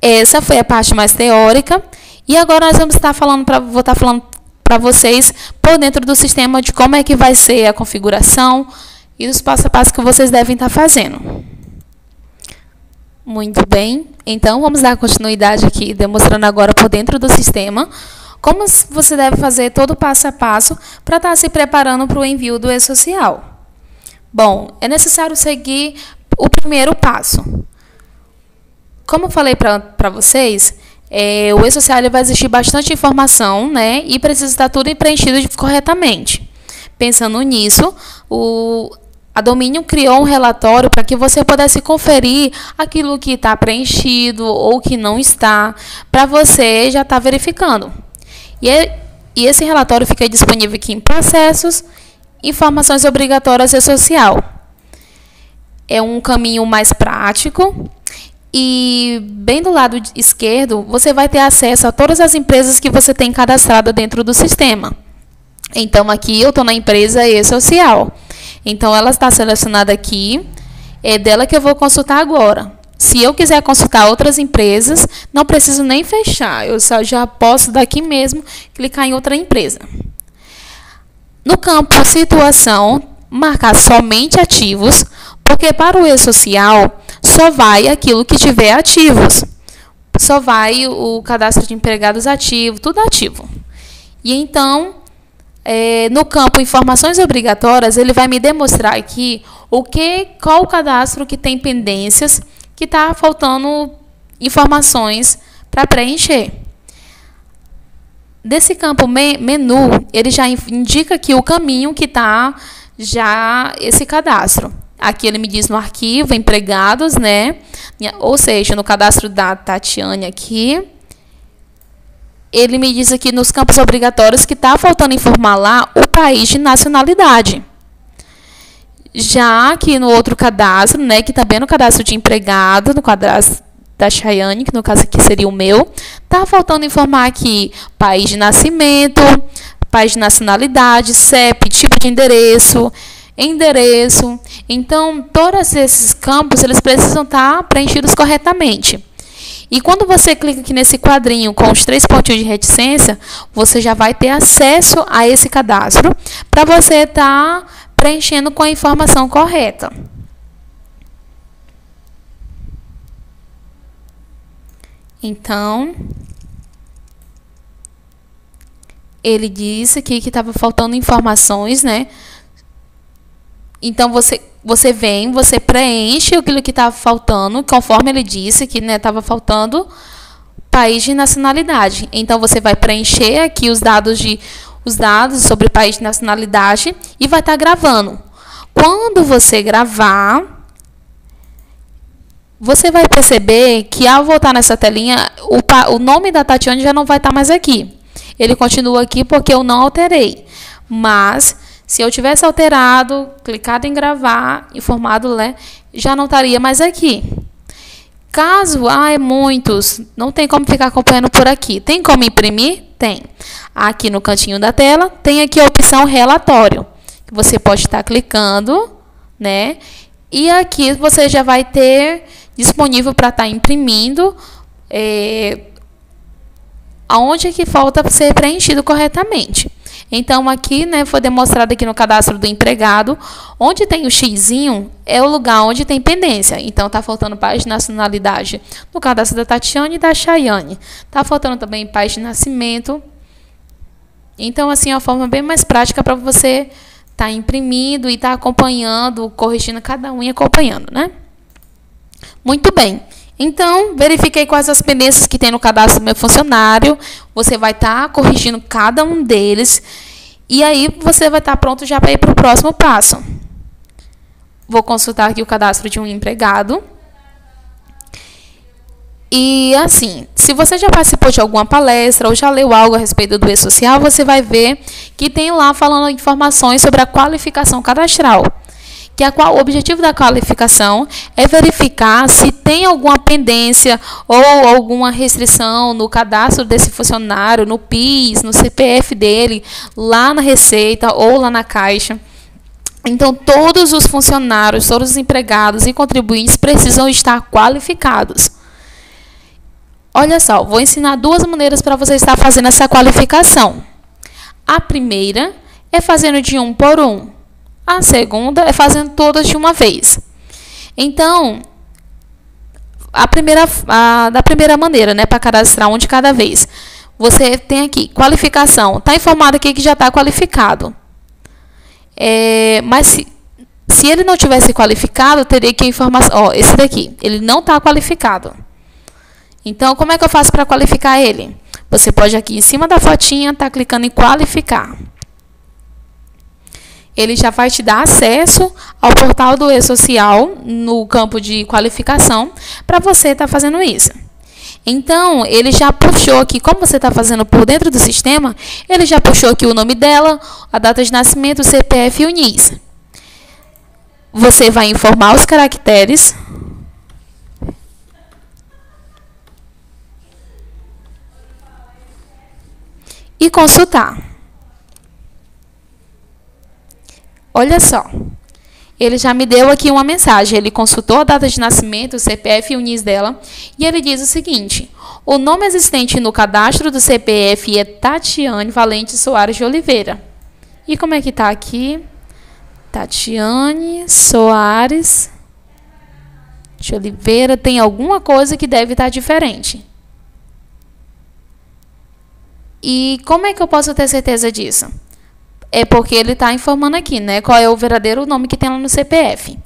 Essa foi a parte mais teórica. E agora nós vou estar falando para vocês por dentro do sistema de como é que vai ser a configuração e os passo a passo que vocês devem estar fazendo. Muito bem. Então, vamos dar continuidade aqui, demonstrando agora por dentro do sistema como você deve fazer todo o passo a passo para estar se preparando para o envio do e-social. Bom, é necessário seguir o primeiro passo. Como eu falei para vocês, o e-social vai existir bastante informação, né? E precisa estar tudo preenchido corretamente. Pensando nisso, a Dominion criou um relatório para que você pudesse conferir aquilo que está preenchido ou que não está, para você já estar verificando. E esse relatório fica disponível aqui em Processos, Informações Obrigatórias e Social. É um caminho mais prático. E bem do lado esquerdo, você vai ter acesso a todas as empresas que você tem cadastrado dentro do sistema. Então, aqui eu estou na empresa e-social. Então, ela está selecionada aqui. É dela que eu vou consultar agora. Se eu quiser consultar outras empresas, não preciso nem fechar. Eu já posso, daqui mesmo, clicar em outra empresa. No campo Situação, marcar somente ativos, porque para o e-social só vai aquilo que tiver ativos. Só vai o cadastro de empregados ativo, tudo ativo. E então, no campo Informações Obrigatórias, ele vai me demonstrar aqui qual o cadastro que tem pendências, que está faltando informações para preencher. Desse campo Menu, ele já indica aqui o caminho que está já esse cadastro. Aqui ele me diz no arquivo, empregados, né? Ou seja, no cadastro da Tatiane aqui, ele me diz aqui nos campos obrigatórios que está faltando informar lá o país de nacionalidade. Já aqui no outro cadastro, né, que também é no cadastro de empregado, no cadastro da Chayane, que no caso aqui seria o meu, está faltando informar aqui país de nascimento, país de nacionalidade, CEP, tipo de endereço. Então, todos esses campos, eles precisam estar preenchidos corretamente. E quando você clica aqui nesse quadrinho com os 3 pontinhos de reticência, você já vai ter acesso a esse cadastro para você estar preenchendo com a informação correta. Então, ele disse aqui que estava faltando informações, né? Então, você vem, você preenche aquilo que estava faltando, conforme ele disse que estava faltando país de nacionalidade. Então, você vai preencher aqui os dados sobre país de nacionalidade e vai estar gravando. Quando você gravar, você vai perceber que ao voltar nessa telinha, o nome da Tatiane já não vai estar mais aqui. Ele continua aqui porque eu não alterei. Mas, se eu tivesse alterado, clicado em gravar, informado, né, já não estaria mais aqui. Caso, muitos, não tem como ficar acompanhando por aqui. Tem como imprimir? Tem. Aqui no cantinho da tela, tem aqui a opção relatório, que você pode estar clicando, né? E aqui você já vai ter disponível para estar imprimindo aonde que falta ser preenchido corretamente. Então, aqui, né, foi demonstrado aqui no cadastro do empregado, onde tem o xizinho, é o lugar onde tem pendência. Então, está faltando país de nacionalidade no cadastro da Tatiane e da Chayane. Está faltando também país de nascimento. Então, assim, é uma forma bem mais prática para você estar imprimindo e estar acompanhando, corrigindo cada um e acompanhando, né? Muito bem. Então, verifiquei quais as pendências que tem no cadastro do meu funcionário. Você vai estar corrigindo cada um deles. E aí, você vai estar pronto já para ir para o próximo passo. Vou consultar aqui o cadastro de um empregado. E, assim, se você já participou de alguma palestra ou já leu algo a respeito do e-social, você vai ver que tem lá falando informações sobre a qualificação cadastral. O objetivo da qualificação é verificar se tem alguma pendência ou alguma restrição no cadastro desse funcionário, no PIS, no CPF dele, lá na Receita ou lá na Caixa. Então, todos os funcionários, todos os empregados e contribuintes precisam estar qualificados. Olha só, vou ensinar duas maneiras para você estar fazendo essa qualificação. A primeira é fazendo de 1 por 1. A segunda é fazendo todas de uma vez. Então, da primeira maneira, né, para cadastrar um de cada vez. Você tem aqui, qualificação. Está informado aqui que já está qualificado. Mas se ele não tivesse qualificado, teria que informar... Ó, esse daqui, ele não está qualificado. Então, como é que eu faço para qualificar ele? Você pode aqui, em cima da fotinha, estar clicando em qualificar. Ele já vai te dar acesso ao portal do E-Social, no campo de qualificação, para você estar fazendo isso. Então, ele já puxou aqui, como você está fazendo por dentro do sistema, ele já puxou aqui o nome dela, a data de nascimento, o CPF e o NIS. Você vai informar os caracteres. E consultar. Olha só. Ele já me deu aqui uma mensagem. Ele consultou a data de nascimento, o CPF e o NIS dela. E ele diz o seguinte: o nome existente no cadastro do CPF é Tatiane Valente Soares de Oliveira. E como é que está aqui? Tatiane Soares de Oliveira. Tem alguma coisa que deve estar diferente. E como é que eu posso ter certeza disso? É porque ele está informando aqui, né? Qual é o verdadeiro nome que tem lá no CPF.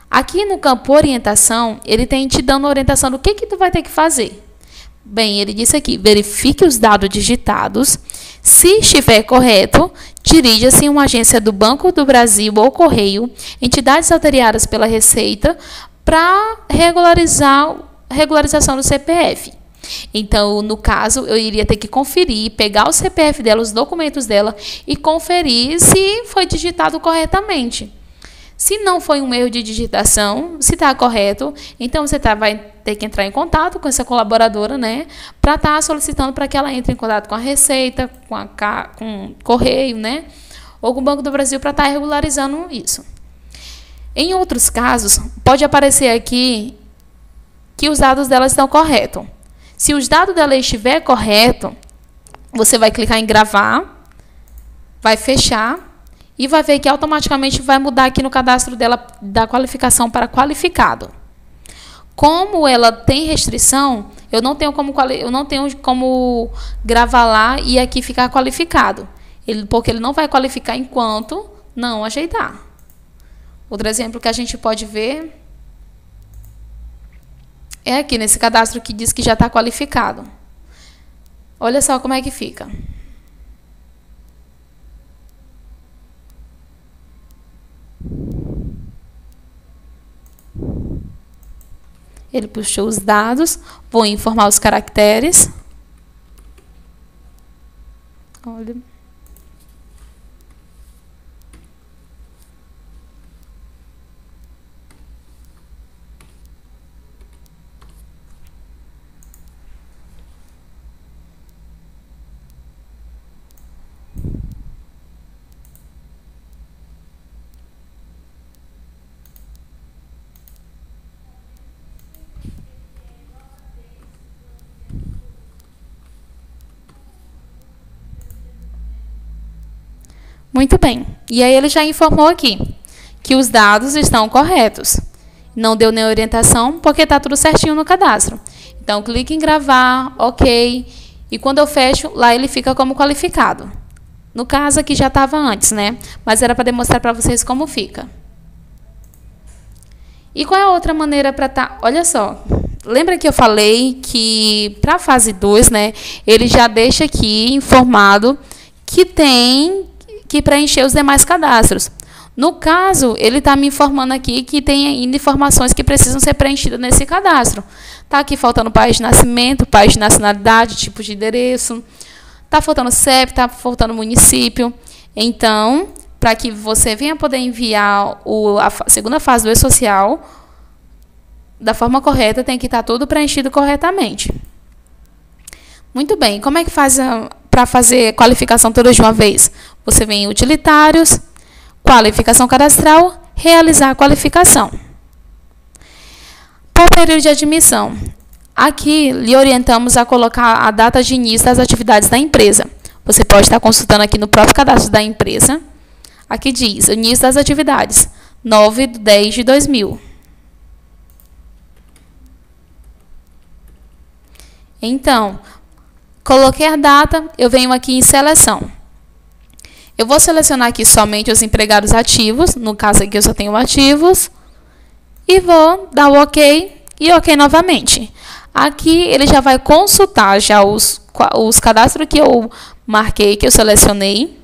Aqui no campo orientação, ele tem te dando orientação do que tu vai ter que fazer. Bem, ele disse aqui, verifique os dados digitados. Se estiver correto, dirija-se em uma agência do Banco do Brasil ou entidades autorizadas pela Receita para regularização do CPF. Então, no caso, eu iria ter que conferir, pegar o CPF dela, os documentos dela e conferir se foi digitado corretamente. Se não foi um erro de digitação, se está correto, então você vai ter que entrar em contato com essa colaboradora, né, para estar solicitando para que ela entre em contato com a Receita, com o Correio, né, ou com o Banco do Brasil para estar regularizando isso. Em outros casos, pode aparecer aqui que os dados dela estão corretos. Se os dados dela estiver correto, você vai clicar em gravar, vai fechar e vai ver que automaticamente vai mudar aqui no cadastro dela da qualificação para qualificado. Como ela tem restrição, eu não tenho como gravar lá e aqui ficar qualificado. Porque ele não vai qualificar enquanto não ajeitar. Outro exemplo que a gente pode ver é aqui nesse cadastro que diz que já está qualificado. Olha só como é que fica. Ele puxou os dados, vou informar os caracteres. Olha. Muito bem. E aí ele já informou aqui que os dados estão corretos. Não deu nem orientação, porque está tudo certinho no cadastro. Então, clique em gravar, ok. E quando eu fecho, lá ele fica como qualificado. No caso, aqui já estava antes, né? Mas era para demonstrar para vocês como fica. E qual é a outra maneira para estar... Olha só. Lembra que eu falei que para a fase 2, né? Ele já deixa aqui informado que tem que preencher os demais cadastros. No caso, ele está me informando aqui que tem ainda informações que precisam ser preenchidas nesse cadastro. Está aqui faltando país de nascimento, país de nacionalidade, tipo de endereço. Está faltando CEP, está faltando município. Então, para que você venha poder enviar a segunda fase do E-Social da forma correta, tem que estar tudo preenchido corretamente. Muito bem. Como é que faz para fazer qualificação toda de uma vez? Você vem em utilitários, qualificação cadastral, realizar a qualificação. Para o período de admissão, Aqui, lhe orientamos a colocar a data de início das atividades da empresa. Você pode estar consultando aqui no próprio cadastro da empresa. Aqui diz, início das atividades, 9/10/2000. Então, coloquei a data, eu venho aqui em seleção. Eu vou selecionar aqui somente os empregados ativos, no caso aqui eu só tenho ativos, e vou dar o OK e OK novamente. Aqui ele já vai consultar já os cadastros que eu marquei, que eu selecionei.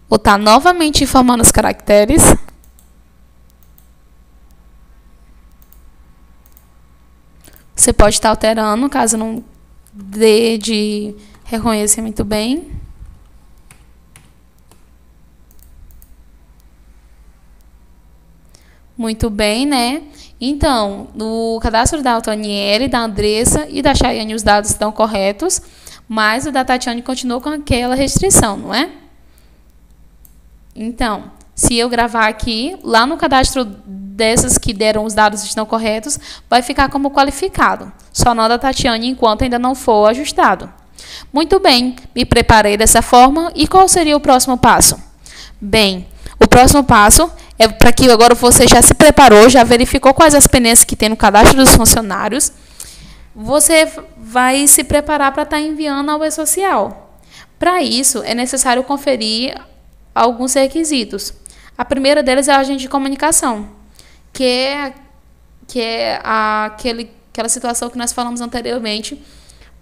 Vou estar novamente informando os caracteres. Você pode estar alterando, caso não dê de reconhecer muito bem. Muito bem, né? Então, no cadastro da Altonieri, da Andressa e da Chayane os dados estão corretos, mas o da Tatiane continuou com aquela restrição, não é? Então, se eu gravar aqui, lá no cadastro dessas que deram os dados estão corretos, vai ficar como qualificado. Só não da Tatiane enquanto ainda não for ajustado. Muito bem, me preparei dessa forma. E qual seria o próximo passo? Bem, o próximo passo é para que agora você já se preparou, já verificou quais as pendências que tem no cadastro dos funcionários. Você vai se preparar para estar enviando ao e-social. Para isso, é necessário conferir alguns requisitos. A primeira deles é a agente de comunicação, que é aquela situação que nós falamos anteriormente,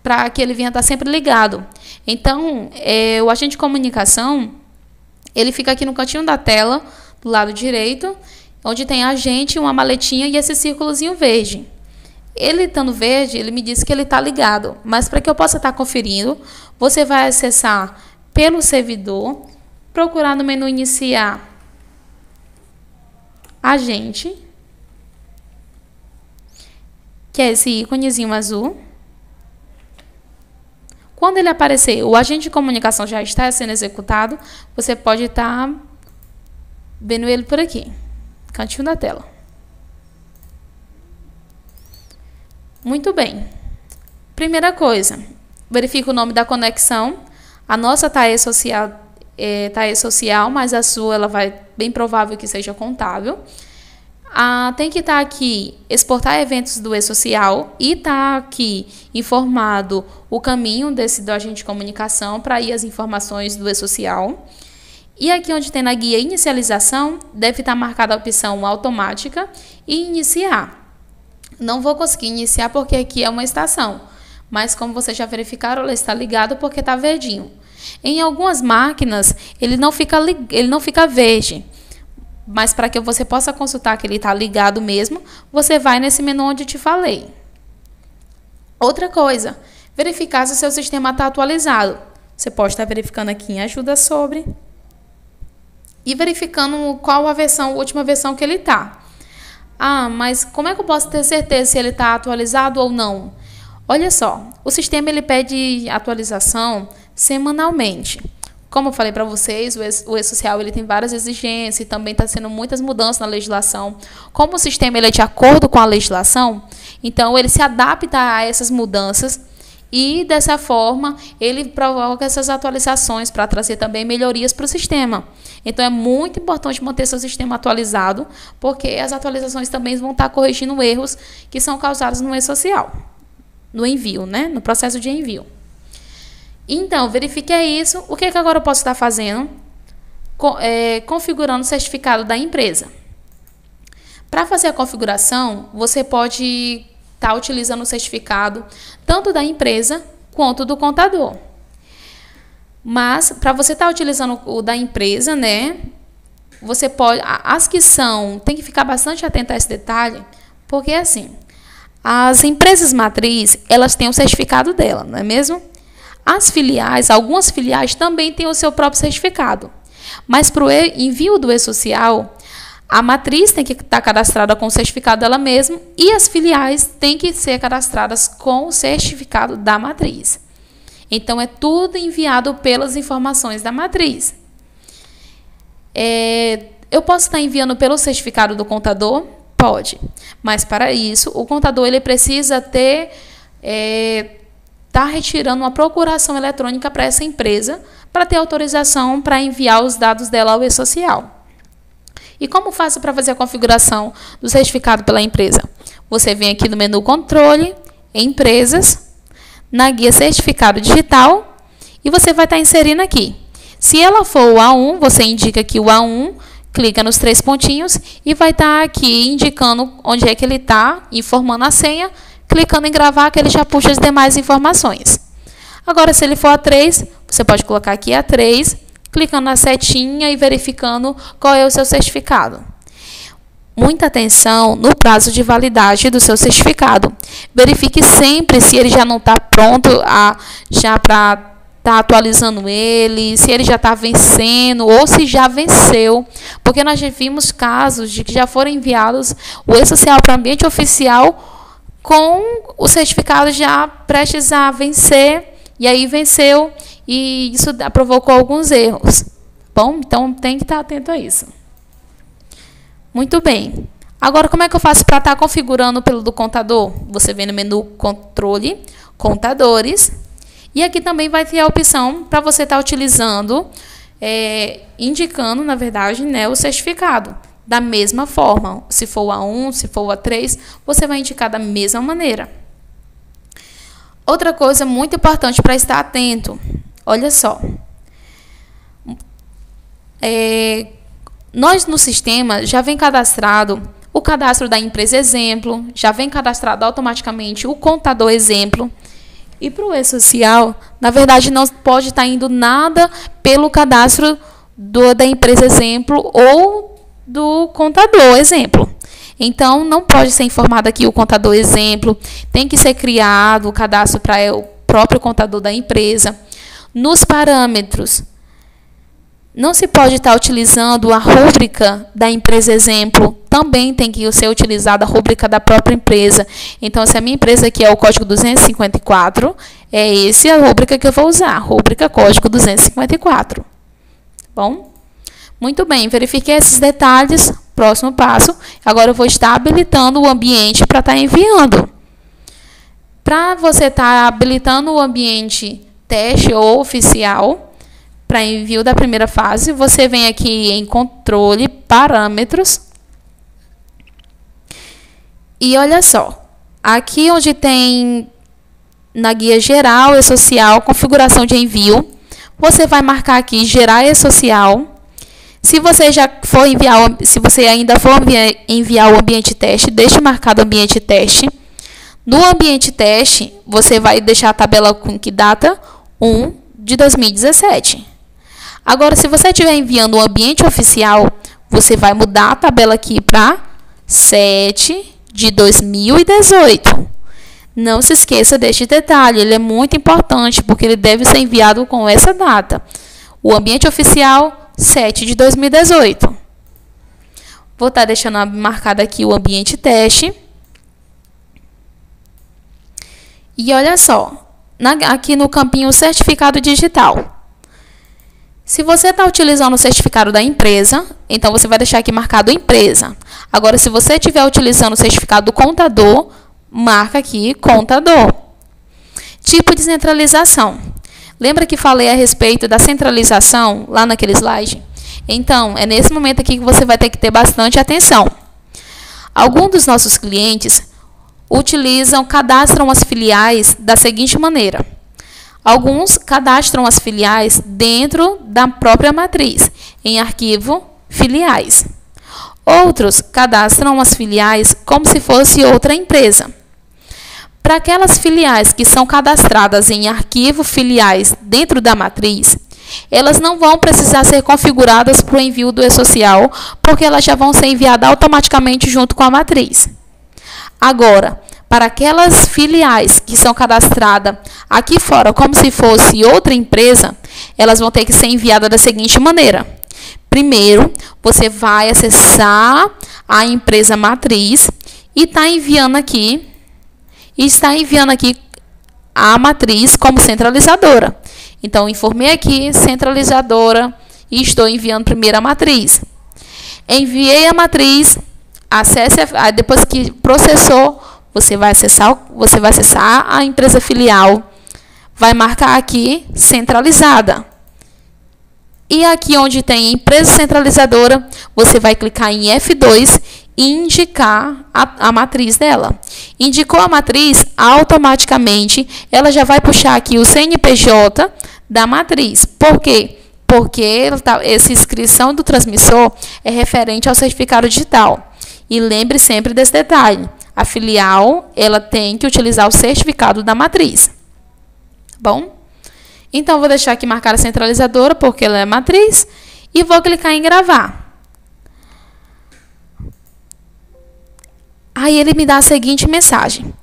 para que ele venha estar sempre ligado. Então, o agente de comunicação, ele fica aqui no cantinho da tela, do lado direito, onde tem agente, uma maletinha e esse círculozinho verde. Ele estando verde, ele me disse que ele está ligado, mas para que eu possa estar conferindo, você vai acessar pelo servidor, procurar no menu iniciar agente, que é esse íconezinho azul. Quando ele aparecer, o agente de comunicação já está sendo executado, você pode estar vendo ele por aqui, cantinho da tela. Muito bem. Primeira coisa, verifica o nome da conexão. A nossa está e-social, mas a sua ela vai bem provável que seja contábil. Tem que estar aqui, exportar eventos do e-social e estar aqui informado o caminho do agente de comunicação para ir as informações do e-social. E aqui onde tem na guia inicialização, deve estar marcada a opção automática e iniciar. Não vou conseguir iniciar porque aqui é uma estação, mas como vocês já verificaram, ela está ligado porque está verdinho. Em algumas máquinas, ele não fica verde. Mas para que você possa consultar que ele está ligado mesmo, você vai nesse menu onde te falei. Outra coisa, verificar se o seu sistema está atualizado. Você pode estar verificando aqui em ajuda sobre e verificando qual a última versão que ele está. Mas como é que eu posso ter certeza se ele está atualizado ou não? Olha só, o sistema ele pede atualização semanalmente. Como eu falei para vocês, o e-social ele tem várias exigências e também está sendo muitas mudanças na legislação. Como o sistema ele é de acordo com a legislação, então ele se adapta a essas mudanças e, dessa forma, ele provoca essas atualizações para trazer também melhorias para o sistema. Então, é muito importante manter seu sistema atualizado, porque as atualizações também vão estar corrigindo erros que são causados no e-social, no envio, né? No processo de envio. Então, verifiquei isso. O que agora eu posso estar fazendo? Configurando o certificado da empresa. Para fazer a configuração, você pode estar utilizando o certificado tanto da empresa quanto do contador. Mas, para você estar utilizando o da empresa, né? Você pode... As que são... Tem que ficar bastante atento a esse detalhe, porque, assim, as empresas matriz, elas têm o certificado dela, não é mesmo? As filiais, algumas filiais também têm o seu próprio certificado. Mas para o envio do e-social, a matriz tem que estar cadastrada com o certificado dela mesma e as filiais têm que ser cadastradas com o certificado da matriz. Então, é tudo enviado pelas informações da matriz. Eu posso estar enviando pelo certificado do contador, Pode. Mas para isso, o contador ele precisa ter tá retirando uma procuração eletrônica para essa empresa para ter autorização para enviar os dados dela ao e-social. E como faço para fazer a configuração do certificado pela empresa? Você vem aqui no menu Controle, Empresas, na guia Certificado Digital, e você vai estar inserindo aqui. Se ela for o A1, você indica aqui o A1, clica nos 3 pontinhos e vai estar aqui indicando onde é que ele está, informando a senha, clicando em gravar, que ele já puxa as demais informações. Agora, se ele for A3, você pode colocar aqui A3, clicando na setinha e verificando qual é o seu certificado. Muita atenção no prazo de validade do seu certificado. Verifique sempre se ele já não está pronto já para estar atualizando ele, se ele já está vencendo ou se já venceu. Porque nós já vimos casos de que já foram enviados o e-social para o ambiente oficial com o certificado já prestes a vencer, e aí venceu, e isso provocou alguns erros. Bom, então tem que estar atento a isso. Muito bem. Agora, como é que eu faço para estar configurando pelo do contador? Você vem no menu Controle, Contadores, e aqui também vai ter a opção para você estar utilizando, indicando, na verdade, né, o certificado. Da mesma forma, se for o A1, se for o A3, você vai indicar da mesma maneira. Outra coisa muito importante para estar atento, olha só. Nós no sistema já vem cadastrado o cadastro da empresa exemplo, já vem cadastrado automaticamente o contador exemplo. E para o e-social, na verdade, não pode estar indo nada pelo cadastro da empresa exemplo ou do contador exemplo. Então, não pode ser informado aqui o contador exemplo, tem que ser criado o cadastro para o próprio contador da empresa. Nos parâmetros, não se pode estar utilizando a rúbrica da empresa exemplo, também tem que ser utilizada a rúbrica da própria empresa. Então, se a minha empresa aqui é o código 254, é essa a rúbrica que eu vou usar, rúbrica código 254. Bom? Muito bem, verifiquei esses detalhes. Próximo passo, agora eu vou estar habilitando o ambiente para estar enviando. Para você estar habilitando o ambiente teste ou oficial, para envio da primeira fase, você vem aqui em Controle, Parâmetros. E olha só, aqui onde tem na guia Geral e-social, Configuração de envio, você vai marcar aqui Gerar e-social. Se você já for enviar, se você ainda for enviar o ambiente teste, deixe marcado o ambiente teste. No ambiente teste, você vai deixar a tabela com que data 1 de 2017. Agora, se você estiver enviando o ambiente oficial, você vai mudar a tabela aqui para 7 de 2018. Não se esqueça deste detalhe, ele é muito importante, porque ele deve ser enviado com essa data. O ambiente oficial 7 de 2018. Vou estar deixando marcado aqui o ambiente teste. E olha só, aqui no campinho certificado digital. Se você está utilizando o certificado da empresa, então você vai deixar aqui marcado empresa. Agora, se você estiver utilizando o certificado do contador, marca aqui contador. Tipo de centralização. Lembra que falei a respeito da centralização lá naquele slide? Então, é nesse momento aqui que você vai ter que ter bastante atenção. Alguns dos nossos clientes cadastram as filiais da seguinte maneira. Alguns cadastram as filiais dentro da própria matriz, em arquivo filiais. Outros cadastram as filiais como se fosse outra empresa. Para aquelas filiais que são cadastradas em arquivo filiais dentro da matriz, elas não vão precisar ser configuradas para o envio do e-social, porque elas já vão ser enviadas automaticamente junto com a matriz. Agora, para aquelas filiais que são cadastradas aqui fora como se fosse outra empresa, elas vão ter que ser enviadas da seguinte maneira. Primeiro, você vai acessar a empresa matriz e está enviando aqui a matriz como centralizadora. Então, informei aqui centralizadora e estou enviando primeiro a matriz. Enviei a matriz, depois que processou, você vai acessar a empresa filial, vai marcar aqui centralizada. E aqui onde tem empresa centralizadora, você vai clicar em F2 e indicar a matriz dela. Indicou a matriz, automaticamente ela já vai puxar aqui o CNPJ da matriz. Por quê? Porque essa inscrição do transmissor é referente ao certificado digital. E lembre sempre desse detalhe. A filial, ela tem que utilizar o certificado da matriz. Bom? Então, vou deixar aqui marcar a centralizadora, porque ela é matriz, e vou clicar em gravar. Aí, ele me dá a seguinte mensagem.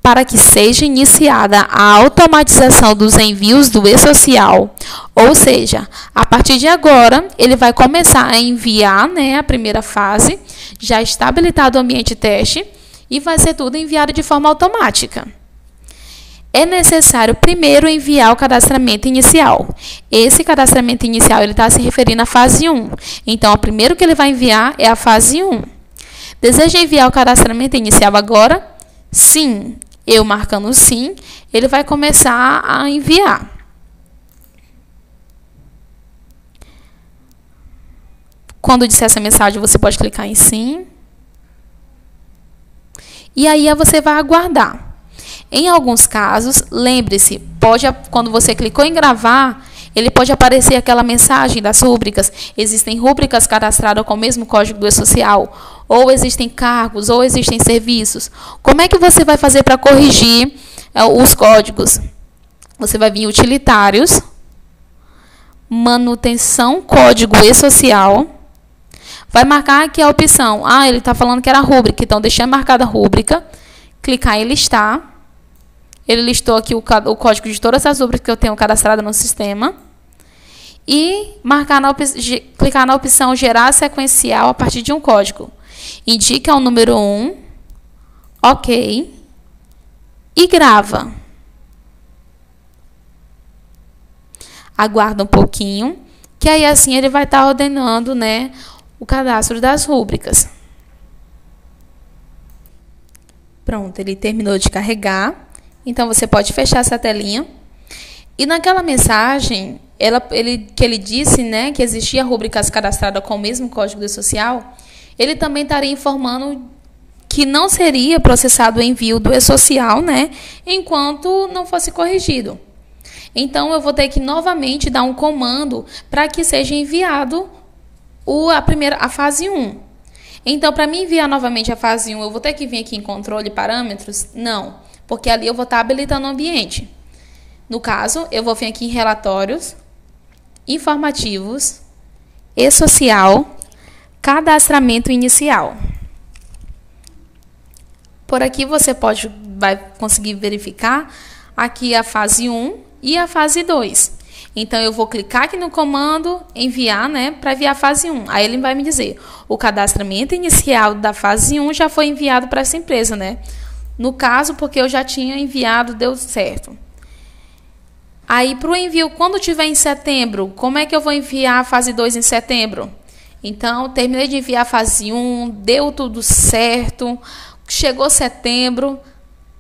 Para que seja iniciada a automatização dos envios do e-social, ou seja, a partir de agora, ele vai começar a enviar, né, a primeira fase, já está habilitado o ambiente teste, e vai ser tudo enviado de forma automática. É necessário primeiro enviar o cadastramento inicial. Esse cadastramento inicial ele está se referindo à fase 1. Então, o primeiro que ele vai enviar é a fase 1. Deseja enviar o cadastramento inicial agora? Sim. Eu marcando sim, ele vai começar a enviar. Quando disser essa mensagem, você pode clicar em sim. E aí você vai aguardar. Em alguns casos, lembre-se, quando você clicou em gravar, ele pode aparecer aquela mensagem das rúbricas. Existem rúbricas cadastradas com o mesmo código do e-social, ou existem cargos, ou existem serviços. Como é que você vai fazer para corrigir os códigos? Você vai vir em utilitários, manutenção código e-social, vai marcar aqui a opção. Ele está falando que era rúbrica, então deixar marcada a rúbrica, clicar em listar. Ele listou aqui o código de todas as rúbricas que eu tenho cadastrada no sistema. E clicar na opção gerar sequencial a partir de um código. Indica o número 1. Ok. E grava. Aguarda um pouquinho, que aí assim ele vai estar ordenando, né, o cadastro das rúbricas. Pronto, ele terminou de carregar. Então, você pode fechar essa telinha. E naquela mensagem, que ele disse, né, que existia rúbricas cadastradas com o mesmo código do e-social, ele também estaria informando que não seria processado o envio do e-social, né, enquanto não fosse corrigido. Então, eu vou ter que novamente dar um comando para que seja enviado a fase 1. Então, para mim enviar novamente a fase 1, eu vou ter que vir aqui em controle e parâmetros? Não. Porque ali eu vou estar habilitando o ambiente. No caso, eu vou vir aqui em relatórios, informativos, e-social, cadastramento inicial. Por aqui você vai conseguir verificar aqui a fase 1 e a fase 2. Então, eu vou clicar aqui no comando, enviar, né, para enviar a fase 1. Aí ele vai me dizer, o cadastramento inicial da fase 1 já foi enviado para essa empresa, né? No caso, porque eu já tinha enviado, deu certo. Aí, para o envio, quando tiver em setembro, como é que eu vou enviar a fase 2 em setembro? Então, terminei de enviar a fase 1, deu tudo certo, chegou setembro,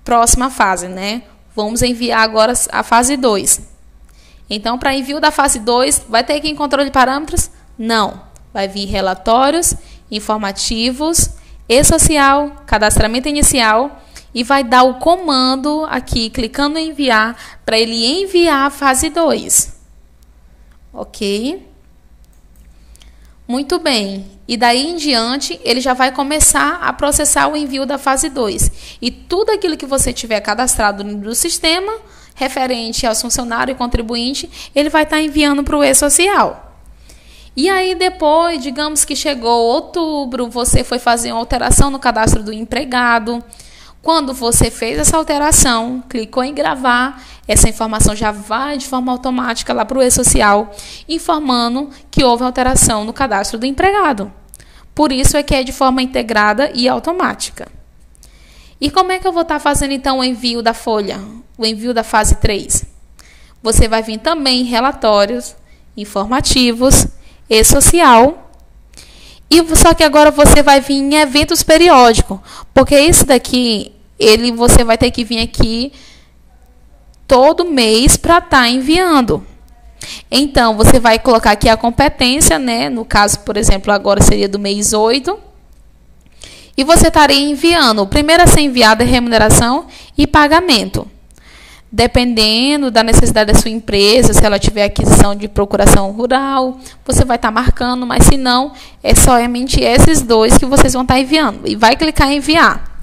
próxima fase, né? Vamos enviar agora a fase 2. Então, para envio da fase 2, vai ter que ir em controle de parâmetros? Não. Vai vir relatórios, informativos, e-social, cadastramento inicial, e vai dar o comando aqui, clicando em enviar, para ele enviar a fase 2. Ok? Muito bem. E daí em diante, ele já vai começar a processar o envio da fase 2. E tudo aquilo que você tiver cadastrado no sistema, referente aos funcionários e contribuinte, ele vai estar enviando para o e-social. E aí depois, digamos que chegou outubro, você foi fazer uma alteração no cadastro do empregado. Quando você fez essa alteração, clicou em gravar, essa informação já vai de forma automática lá para o e-social, informando que houve alteração no cadastro do empregado. Por isso é que é de forma integrada e automática. E como é que eu vou estar fazendo então o envio da folha, o envio da fase 3? Você vai vir também em relatórios, informativos, e-social, E só que agora você vai vir em eventos periódicos, porque esse daqui, você vai ter que vir aqui todo mês para estar enviando. Então, você vai colocar aqui a competência, né? No caso, por exemplo, agora seria do mês 8. E você estaria enviando. O primeiro a ser enviado é remuneração e pagamento. Dependendo da necessidade da sua empresa, se ela tiver aquisição de procuração rural, você vai estar marcando, mas se não, é somente esses dois que vocês vão estar enviando. E vai clicar em enviar.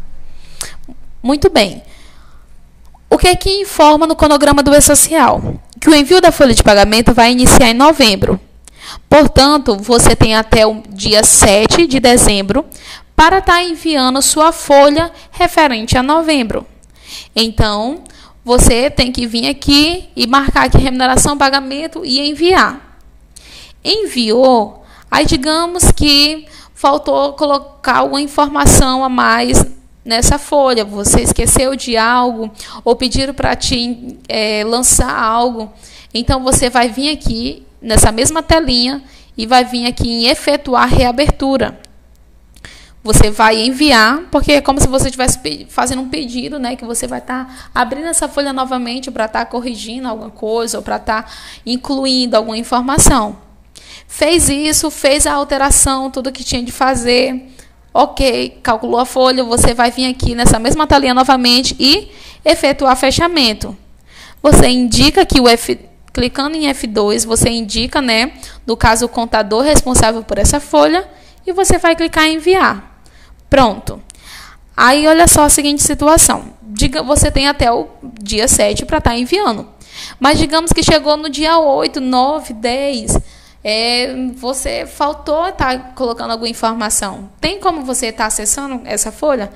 Muito bem. O que é que informa no cronograma do E-Social? Que o envio da folha de pagamento vai iniciar em novembro. Portanto, você tem até o dia 7 de dezembro para estar enviando sua folha referente a novembro. Então, você tem que vir aqui e marcar aqui remuneração, pagamento e enviar. Enviou, aí digamos que faltou colocar alguma informação a mais nessa folha, você esqueceu de algo ou pediram para te lançar algo. Então, você vai vir aqui nessa mesma telinha e vai vir aqui em efetuar reabertura. Você vai enviar, porque é como se você estivesse fazendo um pedido, né? Que você vai estar abrindo essa folha novamente para estar corrigindo alguma coisa ou para estar incluindo alguma informação. Fez isso, fez a alteração, tudo que tinha de fazer. Ok, calculou a folha, você vai vir aqui nessa mesma telinha novamente e efetuar fechamento. Você indica que clicando em F2, você indica, né? No caso, o contador responsável por essa folha e você vai clicar em enviar. Pronto. Aí, olha só a seguinte situação. Você tem até o dia 7 para estar enviando. Mas digamos que chegou no dia 8, 9, 10. Você faltou estar colocando alguma informação. Tem como você estar acessando essa folha?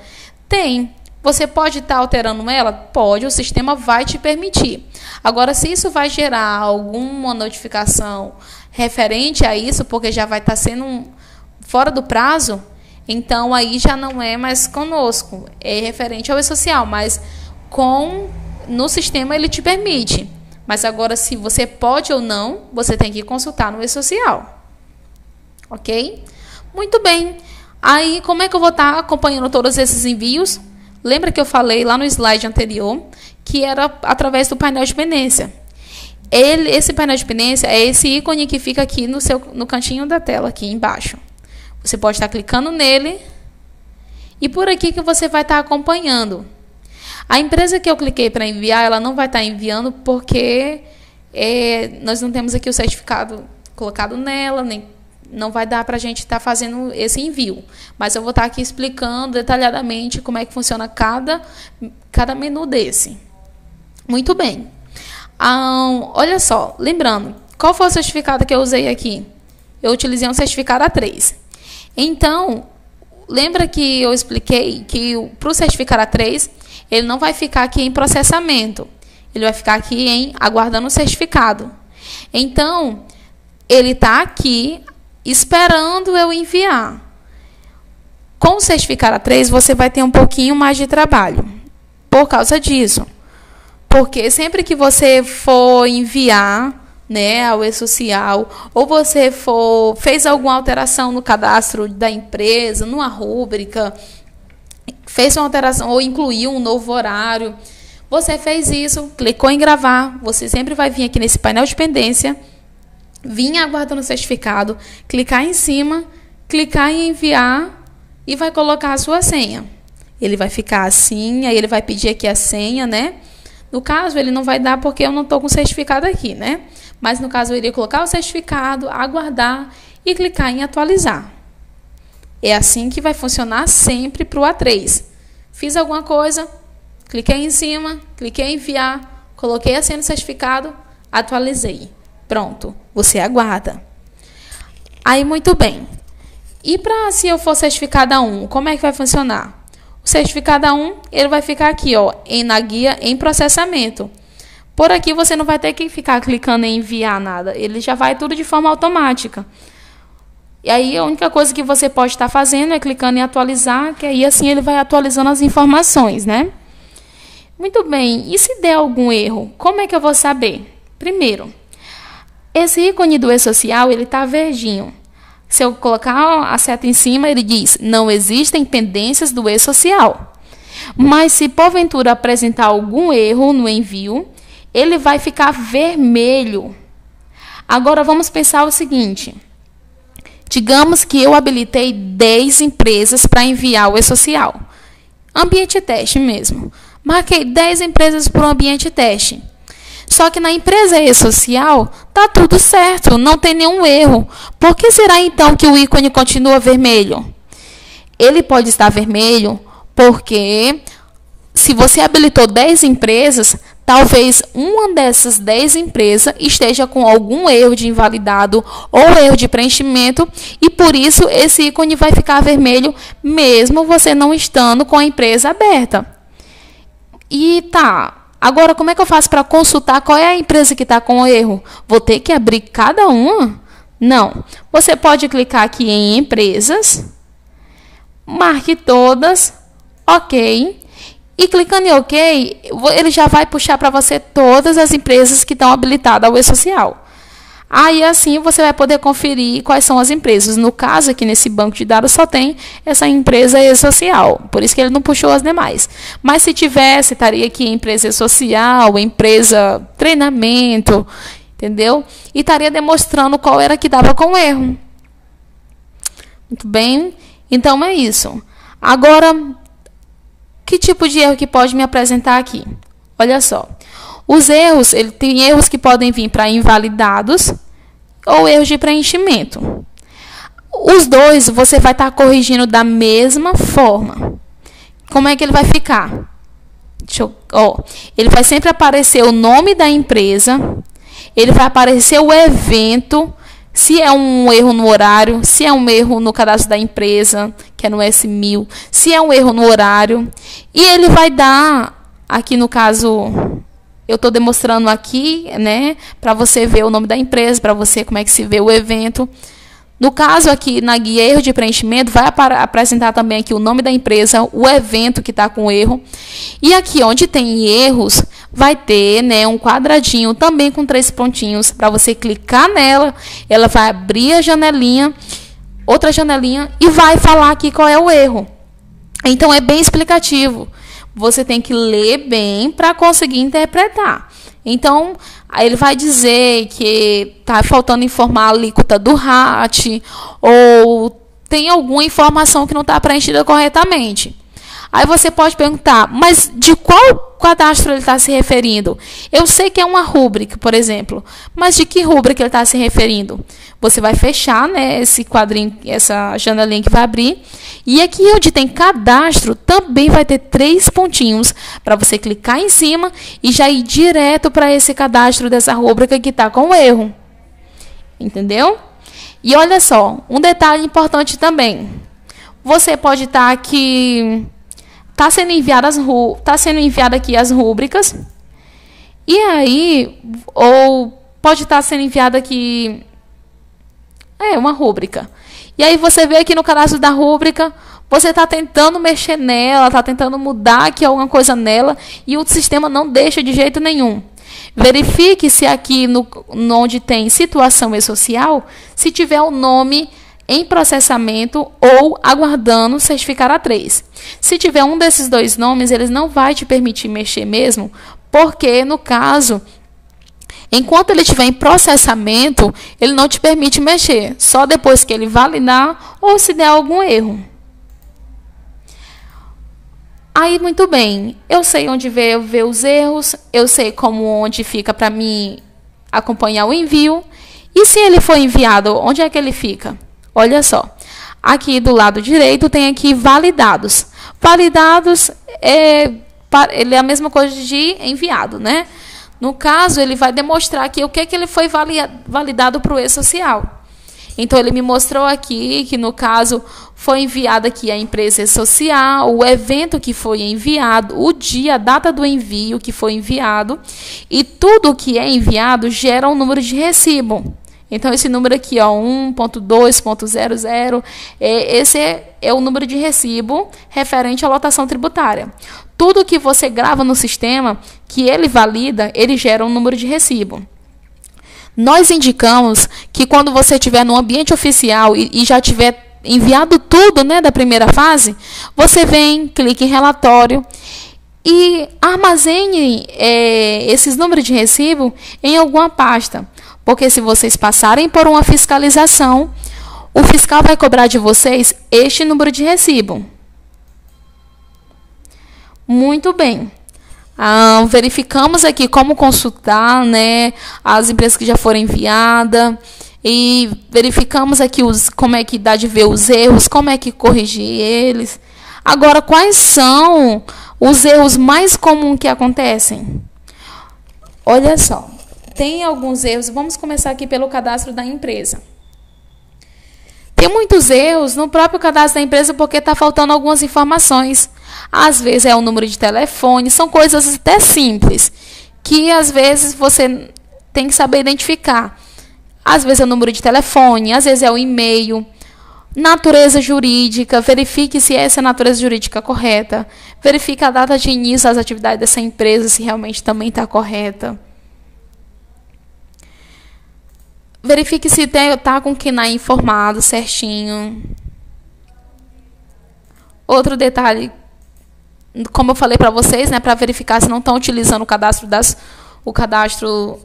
Tem. Você pode estar alterando ela? Pode, o sistema vai te permitir. Agora, se isso vai gerar alguma notificação referente a isso, porque já vai estar sendo fora do prazo, então aí já não é mais conosco, é referente ao E-Social, mas no sistema ele te permite. Mas agora, se você pode ou não, você tem que consultar no E-Social. Ok? Muito bem. Aí, como é que eu vou estar acompanhando todos esses envios? Lembra que eu falei lá no slide anterior que era através do painel de pendência. Esse painel de pendência é esse ícone que fica aqui no cantinho da tela, aqui embaixo. Você pode estar clicando nele e por aqui que você vai estar acompanhando. A empresa que eu cliquei para enviar, ela não vai estar enviando porque nós não temos aqui o certificado colocado nela, nem não vai dar para a gente estar fazendo esse envio. Mas eu vou estar aqui explicando detalhadamente como é que funciona cada menu desse. Muito bem. Olha só, lembrando, qual foi o certificado que eu usei aqui? Eu utilizei um certificado A3. Então, lembra que eu expliquei que para o certificado A3, ele não vai ficar aqui em processamento. Ele vai ficar aqui em aguardando o certificado. Então, ele está aqui esperando eu enviar. Com o certificado A3, você vai ter um pouquinho mais de trabalho. Por causa disso. Porque sempre que você for enviar, né, ao E-Social, ou você fez alguma alteração no cadastro da empresa, numa rúbrica, fez uma alteração ou incluiu um novo horário, você fez isso, clicou em gravar, você sempre vai vir aqui nesse painel de pendência, vir aguardando o certificado, clicar em cima, clicar em enviar e vai colocar a sua senha. Ele vai ficar assim, aí ele vai pedir aqui a senha, né? No caso, ele não vai dar porque eu não estou com o certificado aqui, né? Mas, no caso, eu iria colocar o certificado, aguardar e clicar em atualizar. É assim que vai funcionar sempre para o A3. Fiz alguma coisa, cliquei em cima, cliquei em enviar, coloquei a senha no certificado, atualizei. Pronto, você aguarda. Aí, muito bem. E se eu for certificado A1, como é que vai funcionar? O certificado A1, ele vai ficar aqui, ó, na guia em processamento. Por aqui você não vai ter que ficar clicando em enviar nada. Ele já vai tudo de forma automática. E aí a única coisa que você pode estar fazendo é clicando em atualizar, que aí assim ele vai atualizando as informações, né? Muito bem. E se der algum erro, como é que eu vou saber? Primeiro, esse ícone do E-Social, ele está verdinho. Se eu colocar a seta em cima, ele diz: não existem pendências do e-social. Mas se porventura apresentar algum erro no envio, ele vai ficar vermelho. Agora vamos pensar o seguinte. Digamos que eu habilitei 10 empresas para enviar o e-social. Ambiente teste mesmo. Marquei 10 empresas para o ambiente teste. Só que na empresa e-social está tudo certo, não tem nenhum erro. Por que será então que o ícone continua vermelho? Ele pode estar vermelho porque se você habilitou 10 empresas, talvez uma dessas 10 empresas esteja com algum erro de invalidado ou erro de preenchimento e por isso esse ícone vai ficar vermelho mesmo você não estando com a empresa aberta. E tá, agora como é que eu faço para consultar qual é a empresa que está com o erro? Vou ter que abrir cada uma? Não. Você pode clicar aqui em empresas, marque todas, ok. E clicando em OK, ele já vai puxar para você todas as empresas que estão habilitadas ao e-social. Aí, assim, você vai poder conferir quais são as empresas. No caso, aqui nesse banco de dados só tem essa empresa e-social. Por isso que ele não puxou as demais. Mas se tivesse, estaria aqui empresa e-social, empresa treinamento, entendeu? E estaria demonstrando qual era que dava com erro. Muito bem? Então, é isso. Agora, que tipo de erro que pode me apresentar aqui? Olha só. Os erros, ele tem erros que podem vir para invalidados ou erros de preenchimento. Os dois você vai estar corrigindo da mesma forma. Como é que ele vai ficar? Ele vai sempre aparecer o nome da empresa, ele vai aparecer o evento, se é um erro no horário, se é um erro no cadastro da empresa, que é no S1000, se é um erro no horário. E ele vai dar, aqui no caso, eu estou demonstrando aqui, né, para você ver o nome da empresa, para você como é que se vê o evento. No caso aqui, na guia erro de preenchimento, vai apresentar também aqui o nome da empresa, o evento que está com erro. E aqui onde tem erros, vai ter, né, um quadradinho também com 3 pontinhos. Para você clicar nela, ela vai abrir a janelinha, outra janelinha, e vai falar aqui qual é o erro. Então, é bem explicativo. Você tem que ler bem para conseguir interpretar. Então, aí ele vai dizer que está faltando informar a alíquota do RAT ou tem alguma informação que não está preenchida corretamente. Aí você pode perguntar, mas de qual cadastro ele está se referindo? Eu sei que é uma rúbrica, por exemplo, mas de que rúbrica ele está se referindo? Você vai fechar, né, esse quadrinho, essa janelinha que vai abrir. E aqui onde tem cadastro, também vai ter 3 pontinhos para você clicar em cima e já ir direto para esse cadastro dessa rúbrica que está com erro. Entendeu? E olha só, um detalhe importante também. Você pode estar aqui... Está sendo enviada aqui as rúbricas. E aí, ou pode estar sendo enviada aqui uma rúbrica. E aí você vê aqui no cadastro da rúbrica, você está tentando mexer nela, está tentando mudar aqui alguma coisa nela, e o sistema não deixa de jeito nenhum. Verifique se aqui onde tem situação e-social, se tiver o nome em processamento ou aguardando certificar A3. Se tiver um desses 2 nomes, eles não vai te permitir mexer mesmo, porque, no caso, enquanto ele estiver em processamento, ele não te permite mexer, só depois que ele validar ou se der algum erro. Aí, muito bem, eu sei onde ver os erros, eu sei onde fica para mim acompanhar o envio, e se ele for enviado, onde é que ele fica? Olha só, aqui do lado direito tem aqui validados. Validados ele é a mesma coisa de enviado, né? No caso, ele vai demonstrar aqui o que ele foi validado para o e-social. Então, ele me mostrou aqui que, no caso, foi enviada aqui a empresa e-social, o evento que foi enviado, o dia, a data do envio que foi enviado, e tudo que é enviado gera um número de recibo. Então, esse número aqui, 1.2.00, esse é o número de recibo referente à lotação tributária. Tudo que você grava no sistema, que ele valida, ele gera um número de recibo. Nós indicamos que quando você estiver no ambiente oficial e já tiver enviado tudo, né, da primeira fase, você vem, clique em relatório e armazene esses números de recibo em alguma pasta. Porque se vocês passarem por uma fiscalização, o fiscal vai cobrar de vocês este número de recibo. Muito bem. Verificamos aqui como consultar, né, as empresas que já foram enviadas. E verificamos aqui como é que dá de ver os erros, como é que corrigir eles. Agora, quais são os erros mais comuns que acontecem? Olha só, tem alguns erros. Vamos começar aqui pelo cadastro da empresa. Tem muitos erros no próprio cadastro da empresa porque está faltando algumas informações. Às vezes é o número de telefone, são coisas até simples, que às vezes você tem que saber identificar. Às vezes é o número de telefone, às vezes é o e-mail. Natureza jurídica, verifique se essa é a natureza jurídica correta. Verifique a data de início das atividades dessa empresa, se realmente também está correta. Verifique se está com o CNAE informado certinho. Outro detalhe, como eu falei para vocês, né, para verificar se não estão utilizando o cadastro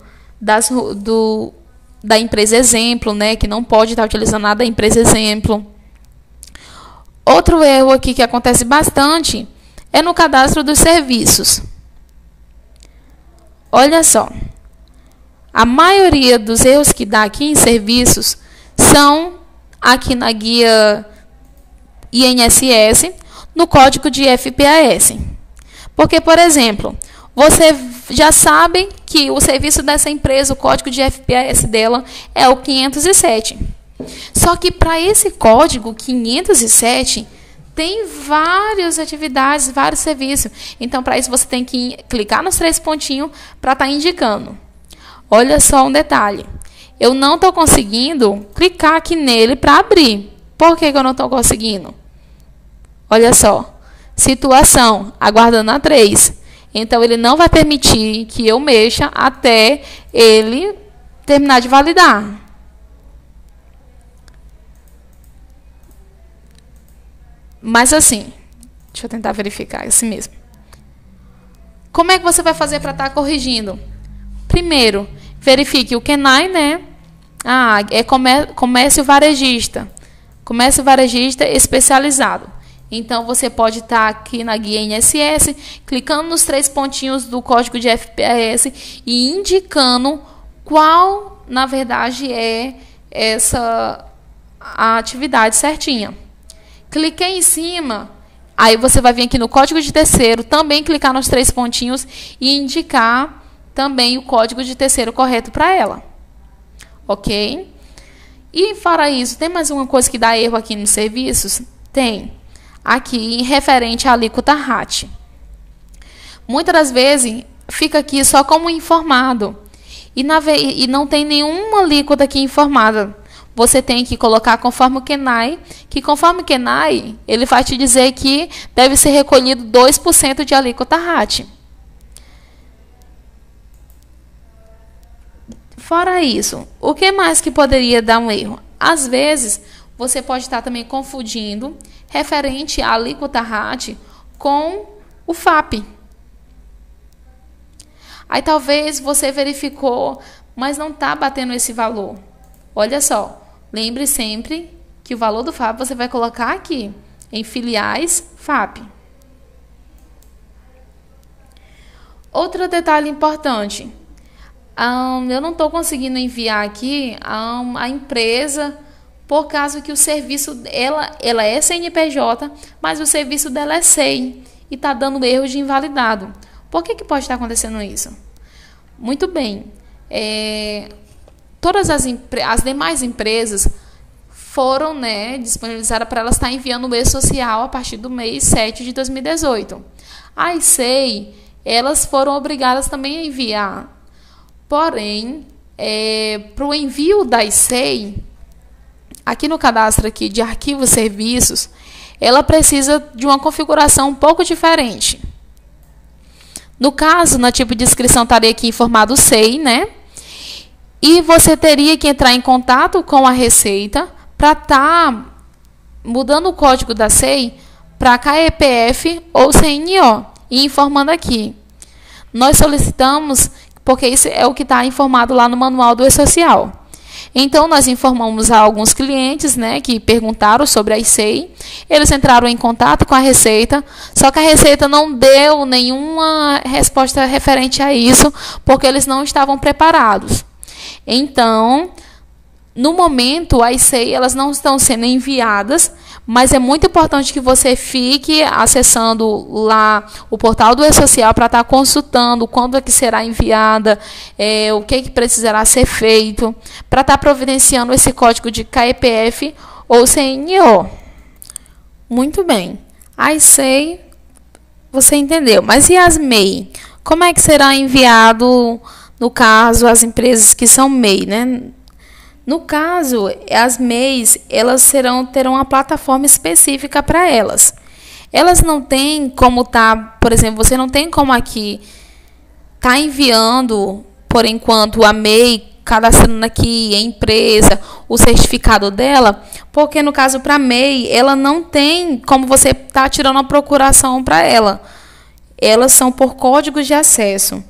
da empresa exemplo, né, que não pode estar utilizando nada da empresa exemplo. Outro erro aqui que acontece bastante é no cadastro dos serviços. Olha só, a maioria dos erros que dá aqui em serviços são aqui na guia INSS, no código de FPAS. Porque, por exemplo, você já sabe que o serviço dessa empresa, o código de FPAS dela é o 507. Só que para esse código 507 tem várias atividades, vários serviços. Então, para isso você tem que clicar nos 3 pontinhos para estar indicando. Olha só um detalhe. Eu não estou conseguindo clicar aqui nele para abrir. Por que eu não estou conseguindo? Olha só. Situação, aguardando a 3. Então, ele não vai permitir que eu mexa até ele terminar de validar. Mas assim, deixa eu tentar verificar, assim mesmo. Como é que você vai fazer para estar corrigindo? Primeiro, verifique o CNAE, né? É comércio varejista. Comércio varejista especializado. Então, você pode estar aqui na guia INSS, clicando nos 3 pontinhos do código de FPAS e indicando qual, na verdade, é a atividade certinha. Cliquei em cima, aí você vai vir aqui no código de terceiro, também clicar nos 3 pontinhos e indicar também o código de terceiro correto para ela. Ok? E, fora isso, tem mais uma coisa que dá erro aqui nos serviços? Tem. Aqui, referente à alíquota RAT. Muitas das vezes, fica aqui só como informado. E não tem nenhuma alíquota aqui informada. Você tem que colocar conforme o CNAE, que conforme o CNAE, ele vai te dizer que deve ser recolhido 2% de alíquota RAT. Fora isso, o que mais que poderia dar um erro? Às vezes, você pode estar também confundindo referente à alíquota RAT com o FAP. Aí talvez você verificou, mas não está batendo esse valor. Olha só, lembre sempre que o valor do FAP você vai colocar aqui, em filiais FAP. Outro detalhe importante. Eu não estou conseguindo enviar aqui a empresa, por causa que o serviço, ela é CNPJ, mas o serviço dela é SEI e está dando erro de invalidado. Por que pode estar acontecendo isso? Muito bem. Todas as demais empresas foram, né, disponibilizadas para elas estar enviando o e-social a partir do mês 7 de 2018. A SEI, elas foram obrigadas também a enviar. Porém, para o envio da SEI, aqui no cadastro aqui de arquivos e serviços, ela precisa de uma configuração um pouco diferente. No caso, no tipo de inscrição estaria aqui informado o SEI, né? E você teria que entrar em contato com a Receita para estar mudando o código da SEI para KEPF ou CNO. E informando aqui. Nós solicitamos, porque isso é o que está informado lá no manual do E-Social. Então, nós informamos a alguns clientes, né, que perguntaram sobre a SEI. Eles entraram em contato com a Receita, só que a Receita não deu nenhuma resposta referente a isso, porque eles não estavam preparados. Então, no momento, as SEI elas não estão sendo enviadas, mas é muito importante que você fique acessando lá o portal do E-Social para estar consultando quando é que será enviada, o que precisará ser feito, para estar providenciando esse código de KEPF ou CNO. Muito bem. As SEI, você entendeu. Mas e as MEI? Como é que será enviado, no caso, as empresas que são MEI, né? No caso, as MEIs, elas terão uma plataforma específica para elas. Elas não têm como por exemplo, você não tem como aqui enviando, por enquanto, a MEI, cadastrando aqui a empresa, o certificado dela, porque no caso para a MEI, ela não tem como você tirando a procuração para ela. Elas são por códigos de acesso.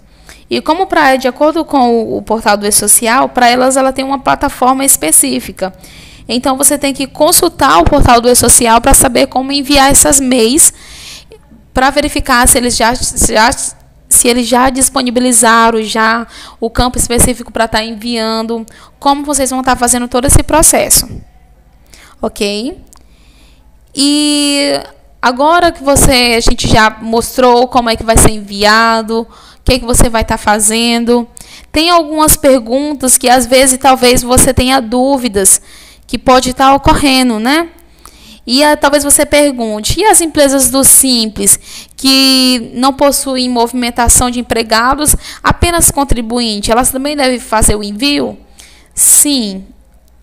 E como de acordo com o portal do E-Social, para elas ela tem uma plataforma específica. Então, você tem que consultar o portal do E-Social para saber como enviar essas MEIs, para verificar se eles já disponibilizaram o campo específico para estar enviando, como vocês vão estar fazendo todo esse processo. Ok? E agora que a gente já mostrou como é que vai ser enviado, o que você vai estar fazendo. Tem algumas perguntas que, às vezes, talvez você tenha dúvidas que pode estar ocorrendo, né? E talvez você pergunte, e as empresas do Simples, que não possuem movimentação de empregados, apenas contribuinte, elas também devem fazer o envio? Sim,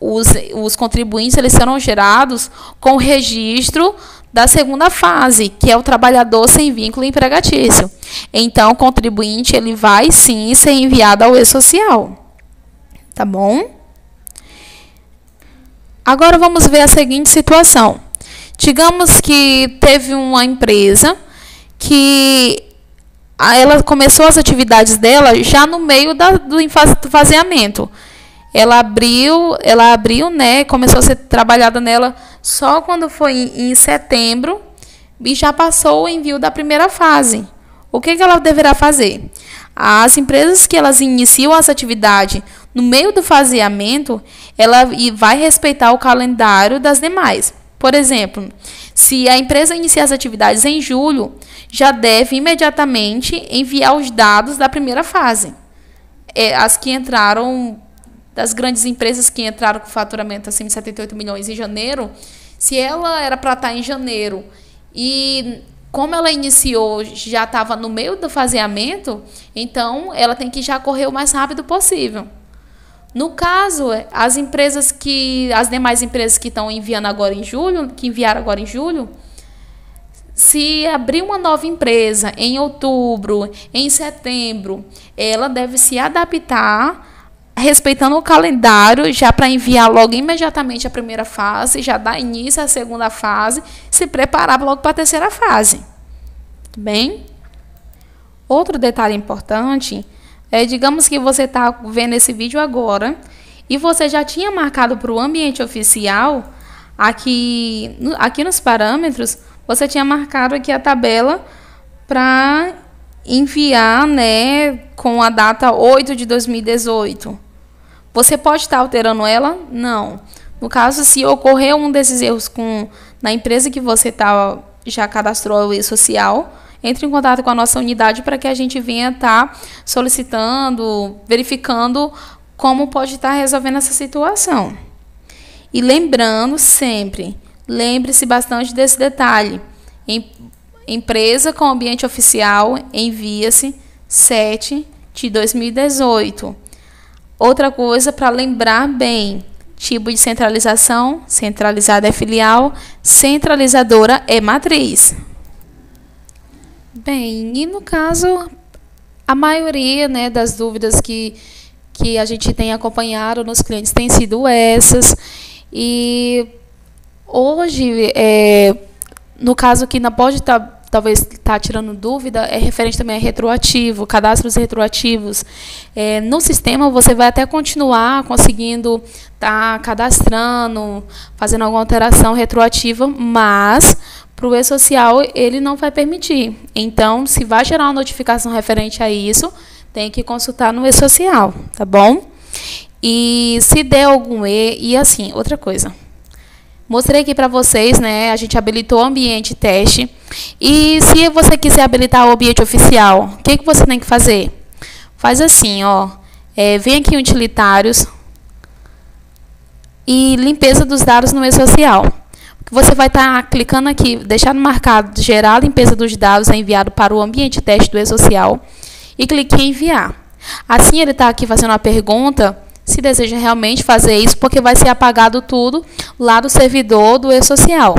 os contribuintes eles serão gerados com o registro da segunda fase, que é o trabalhador sem vínculo empregatício. Então, o contribuinte ele vai, sim, ser enviado ao E-Social. Tá bom? Agora, vamos ver a seguinte situação. Digamos que teve uma empresa que ela começou as atividades dela já no meio do faseamento. Ela abriu, né, começou a ser trabalhada nela só quando foi em setembro e já passou o envio da primeira fase. O que ela deverá fazer? As empresas que elas iniciam essa atividade no meio do faseamento, ela vai respeitar o calendário das demais. Por exemplo, se a empresa iniciar as atividades em julho, já deve imediatamente enviar os dados da primeira fase. As que entraram, das grandes empresas que entraram com faturamento acima de 78 milhões em janeiro, se ela era para estar em janeiro e como ela iniciou, já estava no meio do faseamento, então ela tem que já correr o mais rápido possível. No caso, as demais empresas que estão enviando agora em julho, que enviaram agora em julho, se abrir uma nova empresa em outubro, em setembro, ela deve se adaptar respeitando o calendário, já para enviar logo imediatamente a primeira fase, já dar início à segunda fase, se preparar logo para a terceira fase. Tudo bem? Outro detalhe importante digamos que você está vendo esse vídeo agora e você já tinha marcado para o ambiente oficial, aqui nos parâmetros, você tinha marcado aqui a tabela para enviar, né, com a data 8 de 2018. Você pode estar alterando ela? Não. No caso, se ocorrer um desses erros na empresa que você já cadastrou o E-Social, entre em contato com a nossa unidade para que a gente venha estar solicitando, verificando como pode estar resolvendo essa situação. E lembrando sempre, lembre-se bastante desse detalhe. Empresa com ambiente oficial, envia-se 7 de 2018. Outra coisa para lembrar bem, tipo de centralização, centralizada é filial, centralizadora é matriz. Bem, e no caso, a maioria, né, das dúvidas que que a gente tem acompanhado nos clientes têm sido essas. E hoje, no caso que não pode talvez estar tirando dúvida, é referente também a retroativo, cadastros retroativos. No sistema, você vai até continuar conseguindo estar cadastrando, fazendo alguma alteração retroativa, mas para o e-social ele não vai permitir. Então, se vai gerar uma notificação referente a isso, tem que consultar no e-social, tá bom? E se der algum erro, e assim, outra coisa. Mostrei aqui para vocês, né? A gente habilitou o ambiente teste. E se você quiser habilitar o ambiente oficial, o que você tem que fazer? Faz assim, ó. Vem aqui em utilitários e limpeza dos dados no e-social. Você vai estar clicando aqui, deixar marcado gerar a limpeza dos dados enviado para o ambiente teste do e-social e clique em enviar. Assim ele está aqui fazendo a pergunta se deseja realmente fazer isso, porque vai ser apagado tudo lá do servidor do e-social.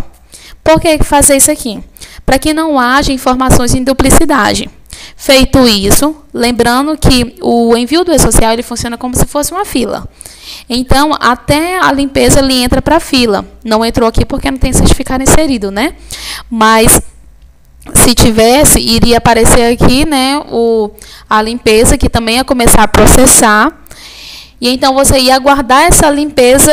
Por que fazer isso aqui? Para que não haja informações em duplicidade. Feito isso, lembrando que o envio do e-social ele funciona como se fosse uma fila. Então, até a limpeza ele entra para a fila. Não entrou aqui porque não tem certificado inserido, né? Mas se tivesse, iria aparecer aqui, né, a limpeza, que também ia começar a processar. E então você ia aguardar essa limpeza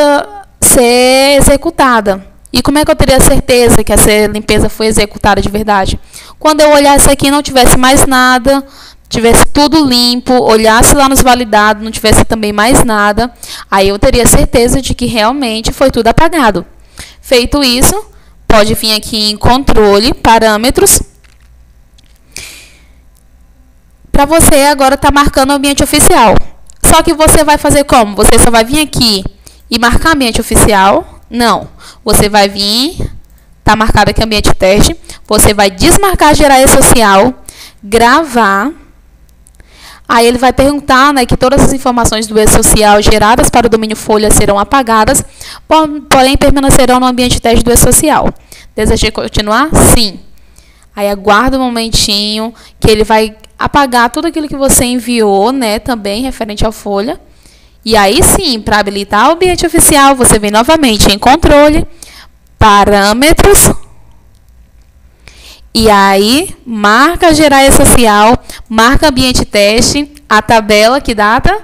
ser executada. E como é que eu teria certeza que essa limpeza foi executada de verdade? Quando eu olhasse aqui e não tivesse mais nada, tivesse tudo limpo, olhasse lá nos validados, não tivesse também mais nada, aí eu teria certeza de que realmente foi tudo apagado. Feito isso, pode vir aqui em controle, parâmetros. Para você agora estar marcando o ambiente oficial. Só que você vai fazer como? Você só vai vir aqui e marcar ambiente oficial? Não. Você vai vir, está marcado aqui ambiente teste, você vai desmarcar gerar e-social, gravar. Aí ele vai perguntar, né, que todas as informações do e-social geradas para o domínio folha serão apagadas, porém permanecerão no ambiente teste do e-social. Deseja continuar? Sim. Aí aguarda um momentinho que ele vai apagar tudo aquilo que você enviou, né, também referente à folha. E aí sim, para habilitar o ambiente oficial, você vem novamente em controle, parâmetros, e aí marca gerar e-social, marca ambiente teste, a tabela, que data?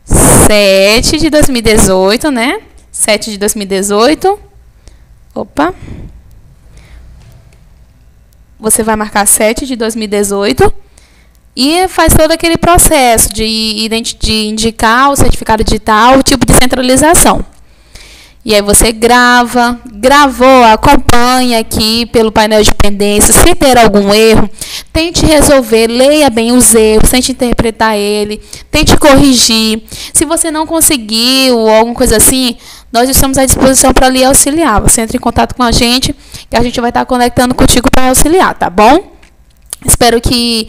7 de 2018, né? 7 de 2018. Opa. Você vai marcar 7 de 2018. E faz todo aquele processo de indicar o certificado digital, o tipo de centralização. E aí você gravou, acompanha aqui pelo painel de pendência. Se ter algum erro, tente resolver, leia bem os erros, tente interpretar ele, tente corrigir. Se você não conseguiu ou alguma coisa assim, nós estamos à disposição para lhe auxiliar. Você entra em contato com a gente, que a gente vai estar conectando contigo para auxiliar, tá bom? Espero que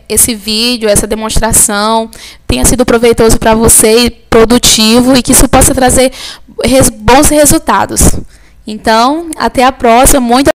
esse vídeo, essa demonstração, tenha sido proveitoso para você, produtivo, e que isso possa trazer bons resultados. Então, até a próxima. Muito